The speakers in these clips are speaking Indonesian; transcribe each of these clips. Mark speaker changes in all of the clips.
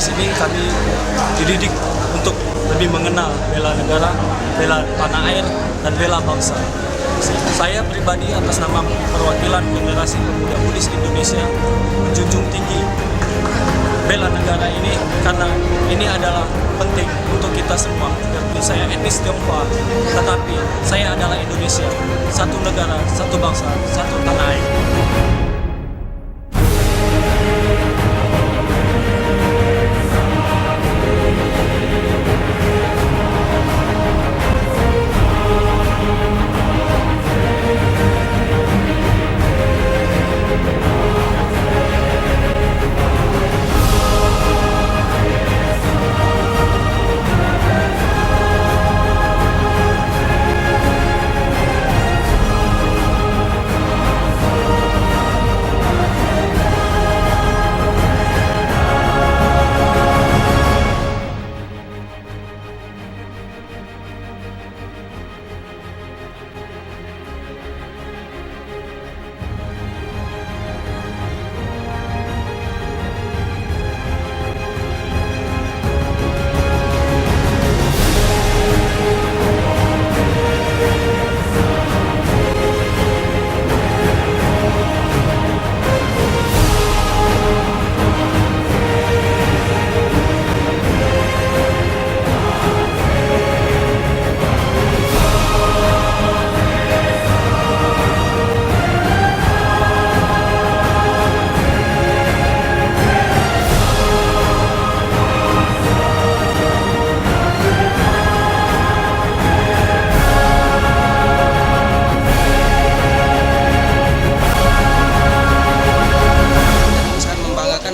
Speaker 1: sini kami dididik untuk lebih mengenal bela negara, bela tanah air, dan bela bangsa. Saya pribadi atas nama perwakilan Generasi Pemuda Buddhis Indonesia menjunjung tinggi bela negara ini karena ini adalah penting untuk kita semua. Biarpun saya etnis Tionghoa, tetapi saya adalah Indonesia, satu negara, satu bangsa, satu tanah air.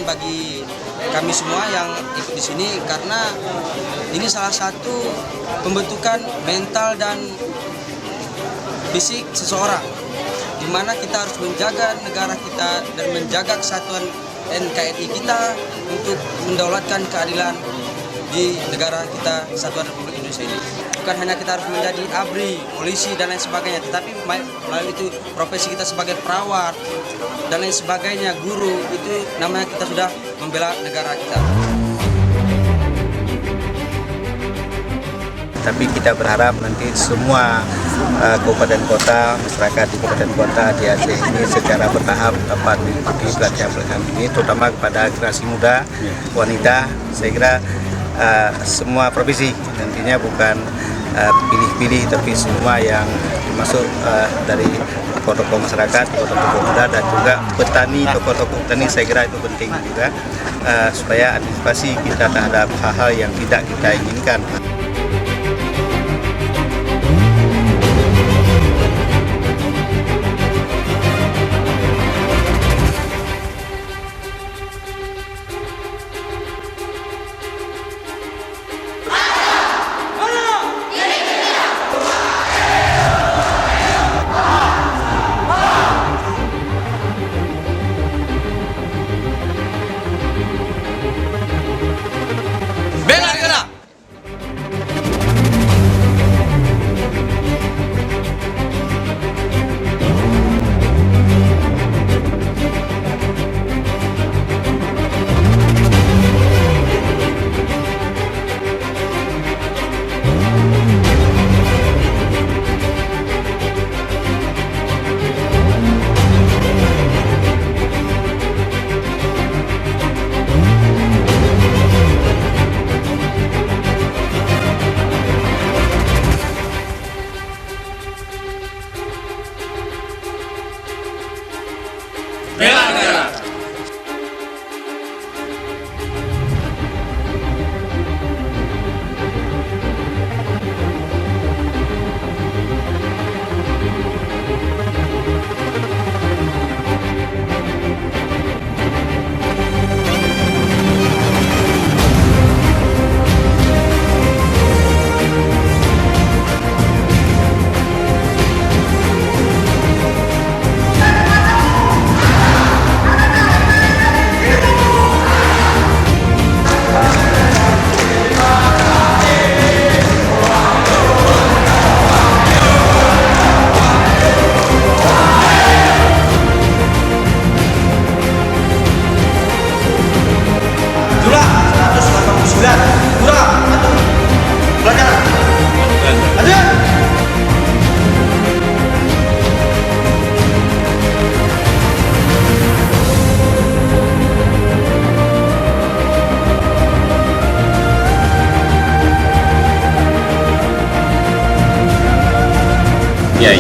Speaker 2: Bagi kami semua yang ikut di sini karena ini salah satu pembentukan mental dan fisik seseorang, di mana kita harus menjaga negara kita dan menjaga kesatuan NKRI kita untuk mendaulatkan keadilan di negara kita, Kesatuan Republik Indonesia ini. Bukan hanya kita harus menjadi ABRI, polisi, dan lain sebagainya, tetapi melalui itu profesi kita sebagai perawat dan lain sebagainya, guru, itu namanya kita sudah membela negara kita.
Speaker 3: Tapi kita berharap nanti semua kabupaten kota, masyarakat di kabupaten kota di Aceh ini secara bertahap dapat mengikuti pelatihan-pelatihan ini, terutama kepada generasi muda, wanita. Saya kira semua profesi nantinya bukan pilih-pilih, tapi semua yang dimasuk dari tokoh-tokoh masyarakat, tokoh-tokoh muda, dan juga petani, tokoh-tokoh petani. Saya kira itu penting juga supaya antisipasi kita terhadap hal-hal yang tidak kita inginkan.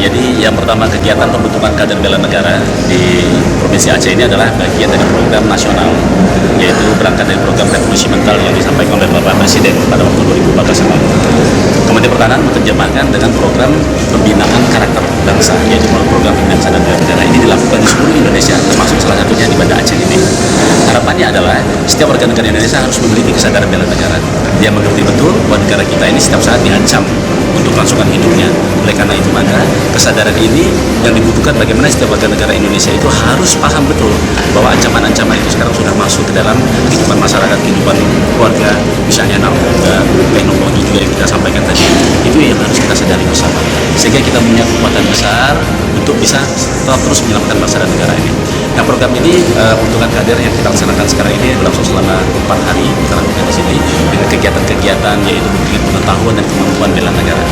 Speaker 4: jadi yang pertama kegiatan pembentukan kader bela negara di Provinsi Aceh ini adalah bagian dari program nasional, yaitu berangkat dari program revolusi mental yang disampaikan oleh Bapak Presiden pada waktu 2014 lalu. Kementerian Pertahanan menerjemahkan dengan program pembinaan karakter bangsa, yaitu program pembinaan sadar bela negara ini dilakukan di seluruh Indonesia, termasuk salah satunya di Banda Aceh ini. Harapannya adalah setiap warga negara Indonesia harus memiliki kesadaran bela negara. Dia mengerti betul bahwa negara kita ini setiap saat diancam untuk kelangsungan hidupnya. Oleh karena itu maka kesadaran ini yang dibutuhkan bagaimana setiap warga negara Indonesia itu harus paham betul bahwa ancaman-ancaman itu sekarang sudah masuk ke dalam kehidupan masyarakat, kehidupan keluarga, misalnya narkoba, teknologi juga yang kita sampaikan tadi. Itu yang harus kita sadari bersama. Sehingga kita punya kekuatan besar untuk bisa tetap terus menyelamatkan bangsa dan negara ini. Nah, program ini pembentukan kader yang kita laksanakan sekarang ini berlangsung selama 4 hari kita lakukan di sini dengan kegiatan-kegiatan yaitu memberikan pengetahuan dan kemampuan bela negara.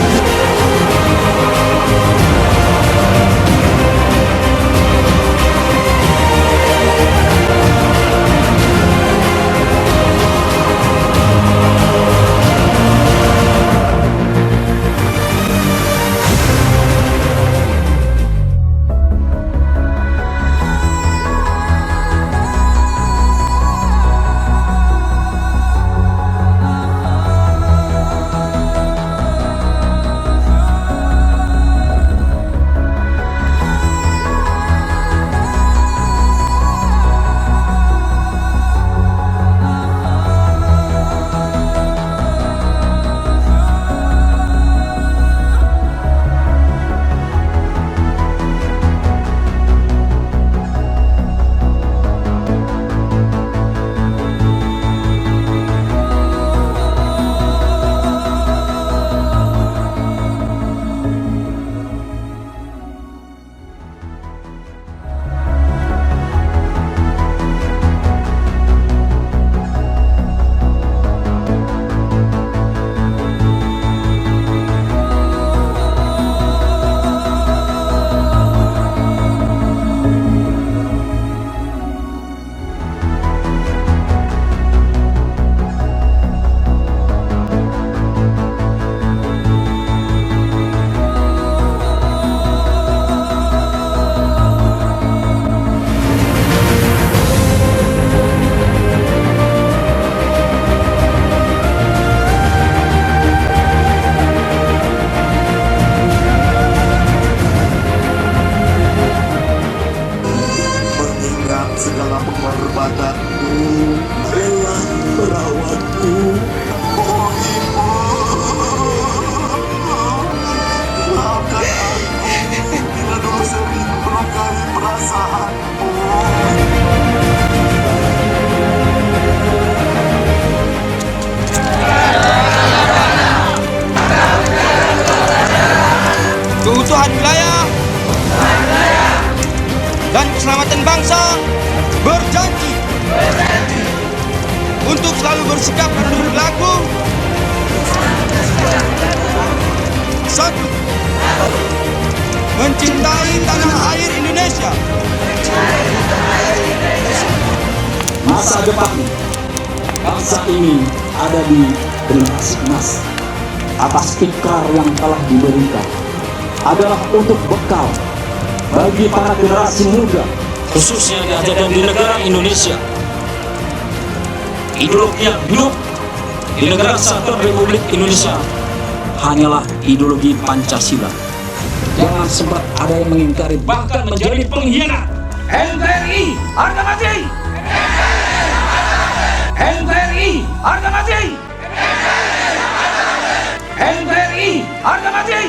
Speaker 5: Segala pengorbananmu rela merawatku. Oh ibu, maafkan aku bila dulu sering melukai perasaanmu.
Speaker 2: Keutuhan wilayah dan keselamatan bangsa berjanji untuk selalu bersikap dan berlaku satu, mencintai tanah air Indonesia.
Speaker 6: Masa depan bangsa ini ada di generasi emas. Atas fikar yang telah diberikan adalah untuk bekal bagi para generasi muda,
Speaker 1: khususnya diajarkan di negara Indonesia. Ideologi yang hidup di negara Kesatuan Republik Indonesia hanyalah ideologi Pancasila.
Speaker 6: jangan sempat ada yang mengingkari bahkan menjadi pengkhianat.
Speaker 7: NKRI harga mati. NKRI harga mati. NKRI harga mati.